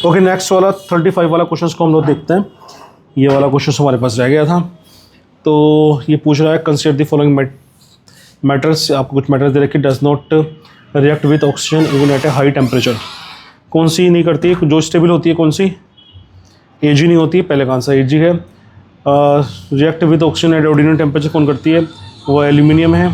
Okay, next वाला 35 वाला question को हम लोग देखते हैं। ये वाला क्वेश्चन हमारे पास रह गया था। तो ये पूछ रहा है कंसिडर द फॉलोइंग मैटर्स, आपको कुछ मैटर्स दे रखे, does not react with oxygen even at A high temperature. कौन सी नहीं करती है, जो स्टेबल होती है कौन सी? एजी नहीं होती है, पहले का आंसर एजी है। React with oxygen at ordinary temperature कौन करती है? वो एल्यूमिनियम है।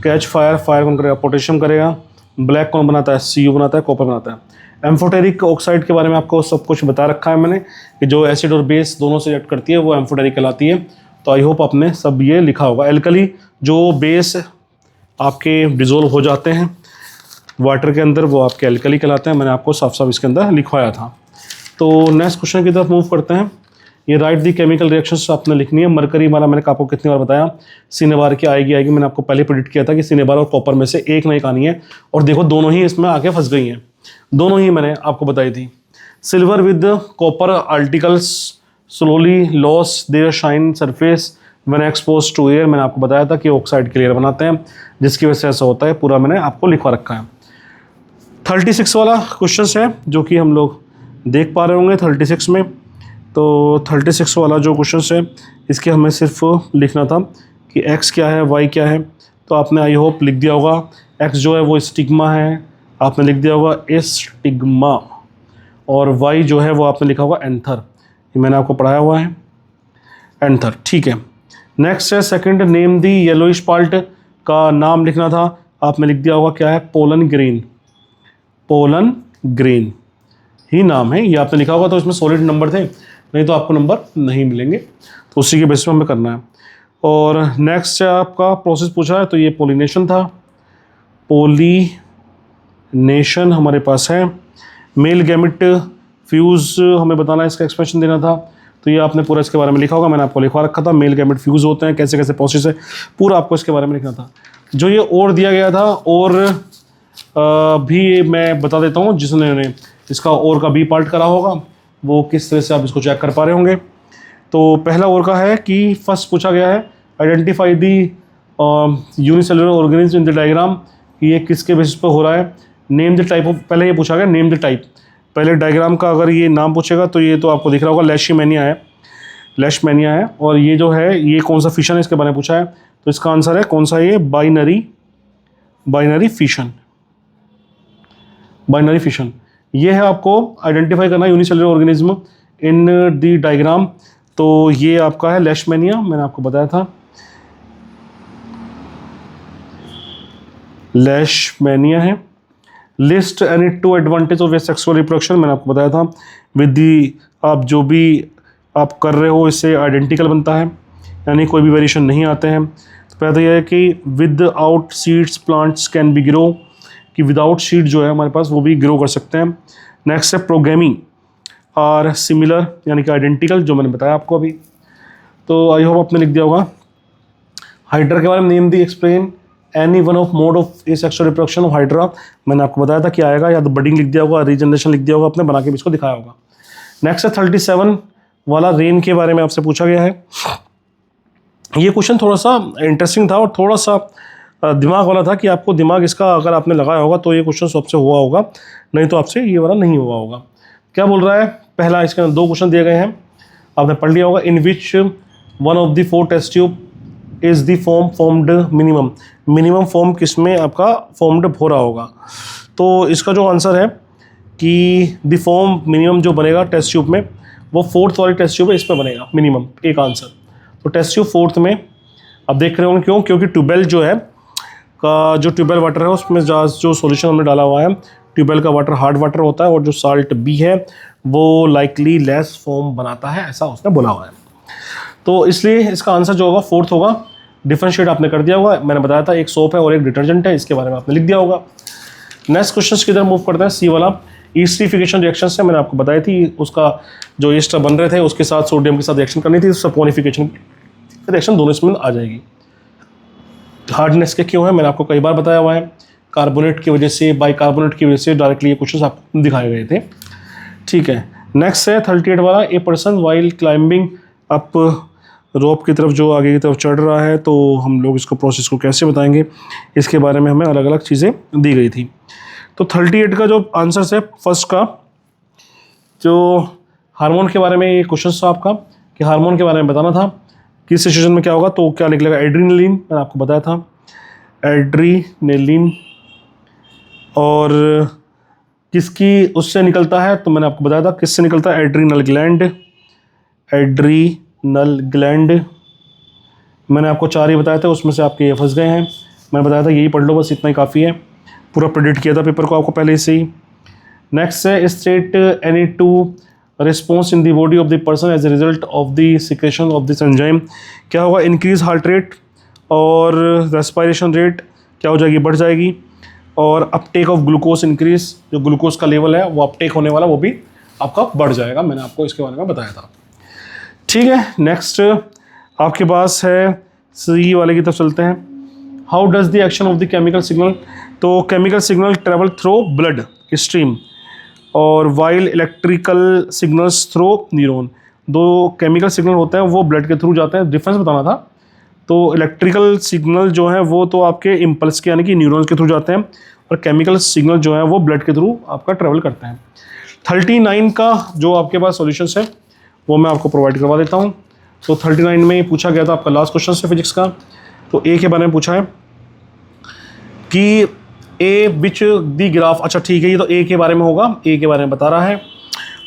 कैच फायर, फायर कौन करेगा? पोटेशियम करेगा। ब्लैक कौन बनाता है? सीयू बनाता है, कॉपर बनाता है। एम्फोटेरिक ऑक्साइड के बारे में आपको सब कुछ बता रखा है मैंने कि जो एसिड और बेस दोनों से रिएक्ट करती है वो एम्फोटेरिक कहलाती है। तो आई होप आपने सब ये लिखा होगा। एल्कली जो बेस आपके डिजोल्व हो जाते हैं वाटर के अंदर वो आपके एल्कली कहलाते हैं। मैंने आपको साफ साफ इसके अंदर लिखवाया था। तो नेक्स्ट क्वेश्चन की तरफ मूव करते हैं। ये राइट दी केमिकल रिएक्शंस आपने लिखनी है। मरकरी वाला मैंने आपको कितनी बार बताया, सिनेबार की आएगी। मैंने आपको पहले प्रेडिक्ट किया था कि सिनेबार और कॉपर में से एक ना एक आनी है, और देखो दोनों ही इसमें आके फंस गई हैं। दोनों ही मैंने आपको बताई थी। Silver with copper articles slowly loss their shine surface when expose to air. मैंने आपको बताया था कि ऑक्साइड के लेयर बनाते हैं, जिसकी वजह से ऐसा होता है। पूरा मैंने आपको लिखवा रखा है। 36 वाला क्वेश्चन है जो कि हम लोग देख पा रहे होंगे 36 में। तो 36 वाला जो क्वेश्चन है इसके हमें सिर्फ लिखना था कि x क्या है, y क्या है। तो आपने आई होप लिख दिया होगा। x जो है वो स्टिग्मा है, आपने लिख दिया होगा स्टिग्मा, और y जो है वो आपने लिखा होगा एंथर। ये मैंने आपको पढ़ाया हुआ है, एंथर। ठीक है, नेक्स्ट है second, name the yellowish part का नाम लिखना था। आपने लिख दिया होगा क्या है? Pollen grain. पोलन ग्रीन ही नाम है, ये आपने लिखा होगा। तो इसमें सॉलिड नंबर थे, नहीं तो आपको नंबर नहीं मिलेंगे। तो उसी के बेसिस पे हमें करना है। और नेक्स्ट है आपका प्रोसेस पूछा है, तो ये पोलिनेशन था। पोलिनेशन हमारे पास है। मेल गैमेट फ्यूज़ हमें बताना है, इसका एक्सप्रेशन देना था। तो ये आपने पूरा इसके बारे में लिखा होगा, मैंने आपको लिखवा रखा था। मेल गैमेट फ्यूज़ होते हैं, कैसे कैसे प्रोसेस है, पूरा आपको इसके बारे में लिखना था। जो ये और दिया गया था, और भी मैं बता देता हूँ, जिसने इसका और का बी पार्ट करा होगा वो किस तरह से आप इसको चेक कर पा रहे होंगे। तो पहला और का है कि फर्स्ट पूछा गया है identify the unicellular organism in the diagram, ये किसके बेसिस पर हो रहा है। नेम द टाइप ऑफ, पहले ये पूछा गया नेम द टाइप। पहले डायग्राम का अगर ये नाम पूछेगा तो ये तो आपको दिख रहा होगा लेशमेनिया है, लेशमेनिया है। और ये जो है ये कौन सा फिशन है इसके बारे में पूछा है। तो इसका आंसर है कौन सा? ये बाइनरी फिशन। बाइनरी फिशन ये है, आपको आइडेंटिफाई करना unicellular organism in the diagram. तो ये आपका है लेशमेनिया, मैंने आपको बताया था लेशमेनिया है। List any two advantage of sexual reproduction, मैंने आपको बताया था। विद दी, आप जो भी आप कर रहे हो इससे आइडेंटिकल बनता है, यानी कोई भी वेरिएशन नहीं आते हैं। तो पहला तो यह है कि with out seeds plants can be grow, कि विदाउट सीड जो है हमारे पास वो भी ग्रो कर सकते हैं। नेक्स्ट है प्रोगेमी और सिमिलर, यानी कि आइडेंटिकल, जो मैंने बताया आपको अभी। तो आई होप आपने लिख दिया होगा। हाइड्रा के बारे में name the explain any one of mode of asexual reproduction of hydra, मैंने आपको बताया था कि आएगा, या तो बडिंग लिख दिया होगा, रीजनरेशन लिख दिया होगा, आपने बना के भी इसको दिखाया होगा। नेक्स्ट है 37 वाला, रेन के बारे में आपसे पूछा गया है। ये क्वेश्चन थोड़ा सा इंटरेस्टिंग था और थोड़ा सा दिमाग वाला था कि आपको दिमाग इसका अगर आपने लगाया होगा तो ये क्वेश्चन आपसे हुआ होगा, नहीं तो आपसे ये वाला नहीं हुआ होगा। क्या बोल रहा है? पहला, इसके अंदर 2 क्वेश्चन दिए गए हैं, आपने पढ़ लिया होगा। In which one of the 4 test tube is the form formed minimum. Minimum form किस में आपका फॉर्म्ड हो रहा होगा? तो इसका जो आंसर है कि द फॉर्म मिनिमम जो बनेगा टेस्ट ट्यूब में, वो 4th वाली टेस्ट ट्यूब है, इसमें बनेगा मिनिमम एक आंसर। तो टेस्ट ट्यूब 4th में आप देख रहे होंगे, क्यों? क्योंकि ट्यूबवेल जो है का जो ट्यूबवेल वाटर है उसमें जो सॉल्यूशन हमने डाला हुआ है, ट्यूबवेल का वाटर हार्ड वाटर होता है, और जो साल्ट बी है वो लाइकली लेस फॉर्म बनाता है, ऐसा उसने बोला हुआ है। तो इसलिए इसका आंसर जो होगा 4th होगा। डिफरेंशिएट आपने कर दिया होगा, मैंने बताया था एक सोप है और एक डिटर्जेंट है, इसके बारे में आपने लिख दिया होगा। नेक्स्ट क्वेश्चन की तरफ मूव करते हैं। सी वाला, ईस्टरीफिकेशन रिएक्शन से मैंने आपको बताई थी, उसका जो ईस्टर बन रहे थे उसके साथ सोडियम के साथ रिएक्शन करनी थी, सपोनिफिकेशन रिएक्शन दोनों इसमें आ जाएगी। हार्डनेस के क्यों है मैंने आपको कई बार बताया हुआ है, कार्बोनेट की वजह से, बाइकार्बोनेट की वजह से डायरेक्टली ये क्वेश्चन आपको दिखाए गए थे। ठीक है, नेक्स्ट है 38 वाला, a person while climbing up rope की तरफ, जो आगे की तरफ चढ़ रहा है, तो हम लोग इसको प्रोसेस को कैसे बताएंगे, इसके बारे में हमें अलग अलग चीज़ें दी गई थी। तो 38 का जो आंसर है फर्स्ट का, जो हार्मोन के बारे में ये क्वेश्चन था आपका कि हार्मोन के बारे में बताना था किस सिचुएशन में क्या होगा, तो क्या निकलेगा, एड्रीनलिन, मैंने आपको बताया था एड्रीनलिन। और किसकी उससे निकलता है, तो मैंने आपको बताया था किससे निकलता है, एड्रीनल ग्लैंड, एड्रीनल ग्लैंड। मैंने आपको 4 ही बताए थे, उसमें से आपके ये फंस गए हैं। मैंने बताया था यही पढ़ लो, बस इतना ही काफ़ी है, पूरा प्रेडिक्ट किया था पेपर को आपको पहले से ही। नेक्स्ट है state any two response in the body of the person as a result of the secretion of this enzyme. क्या होगा, इंक्रीज हार्ट रेट और रेस्पिरेशन रेट क्या हो जाएगी, बढ़ जाएगी, और अपटेक ऑफ ग्लूकोज इंक्रीज, जो ग्लूकोज का लेवल है वो अपटेक होने वाला वो भी आपका बढ़ जाएगा। मैंने आपको इसके बारे में बताया था। ठीक है, नेक्स्ट आपके पास है सी वाले की तरफ चलते हैं। How does the action of the chemical signal, तो chemical signal travel through blood stream और while electrical signals through neuron. दो केमिकल सिग्नल होते हैं वो ब्लड के थ्रू जाते हैं, डिफरेंस बताना था। तो इलेक्ट्रिकल सिग्नल जो है वो तो आपके इम्पल्स के यानी कि न्यूरॉन्स के थ्रू जाते हैं, और केमिकल सिग्नल जो है वो ब्लड के थ्रू आपका ट्रेवल करते हैं। 39 का जो आपके पास सॉल्यूशंस है वो मैं आपको प्रोवाइड करवा देता हूँ। तो 39 में पूछा गया था आपका लास्ट क्वेश्चन से फिजिक्स का, तो ए के बारे में पूछा है कि ए विच दी ग्राफ, अच्छा ठीक है, ये तो ए के बारे में होगा, ए के बारे में बता रहा है,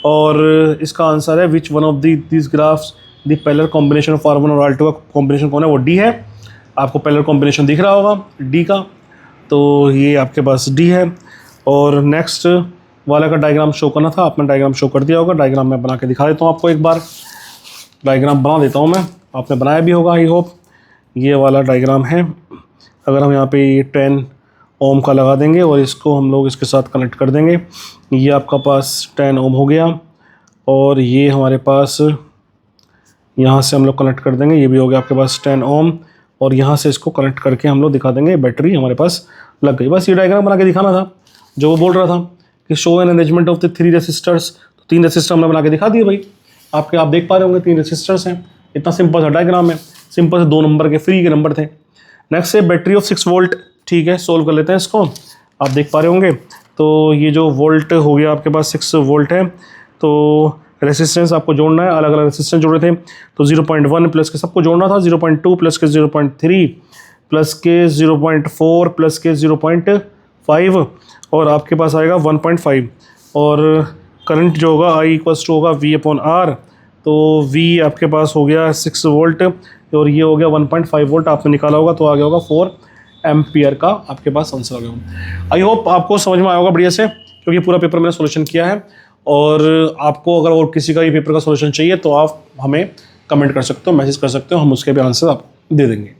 और इसका आंसर है विच one of this graphs the parallel combination of R1 और R2 का कॉम्बिनेशन कौन है, वो डी है। आपको पैरेलल कॉम्बिनेशन दिख रहा होगा डी का, तो ये आपके पास डी है। और नेक्स्ट वाला का डायग्राम शो करना था, आपने डायग्राम शो कर दिया होगा। डायग्राम मैं बना के दिखा देता हूँ आपको, एक बार डायग्राम बना देता हूँ मैं, आपने बनाया भी होगा आई होप। ये वाला डायग्राम है, अगर हम यहाँ पे ये 10 ओम का लगा देंगे और इसको हम लोग इसके साथ कनेक्ट कर देंगे, ये आपका पास 10 ओम हो गया, और ये हमारे पास यहाँ से हम लोग कनेक्ट कर देंगे, ये भी हो गया आपके पास 10 ओम, और यहाँ से इसको कनेक्ट करके हम लोग दिखा देंगे बैटरी हमारे पास लग गई। बस ये डायग्राम बना के दिखाना था जो वो बोल रहा था कि show an arrangement of the 3 resistors. तो 3 रेसिस्टर हमने बना के दिखा दिए भाई, आपके आप देख पा रहे होंगे 3 रेसिस्टर्स हैं। इतना सिंपल सा डायग्राम है, सिंपल से 2 नंबर के फ्री के नंबर थे। नेक्स्ट है बैटरी ऑफ 6 वोल्ट, ठीक है, सोल्व कर लेते हैं इसको। आप देख पा रहे होंगे, तो ये जो वोल्ट हो गया आपके पास 6 वोल्ट है। तो रेसिस्टेंस आपको जोड़ना है, अलग अलग रेसिस्टेंस जोड़े थे, तो 0.1 प्लस के सबको जोड़ना था, 0.2 प्लस के 0.3 प्लस के 0.4 प्लस के 0.5, और आपके पास आएगा 1.5। और करंट जो होगा I इक्वल्स टू होगा V/R, तो V आपके पास हो गया 6 वोल्ट और ये हो गया 1.5 वोल्ट आपने निकाला होगा, तो आ गया होगा 4 एम्पियर का आपके पास आंसर आ गया। आई होप आपको समझ में आया होगा बढ़िया से, क्योंकि पूरा पेपर मैंने सोल्यूशन किया है। और आपको अगर और किसी का ये पेपर का सोल्यूशन चाहिए तो आप हमें कमेंट कर सकते हो, मैसेज कर सकते हो, हम उसके भी आंसर आपको दे देंगे।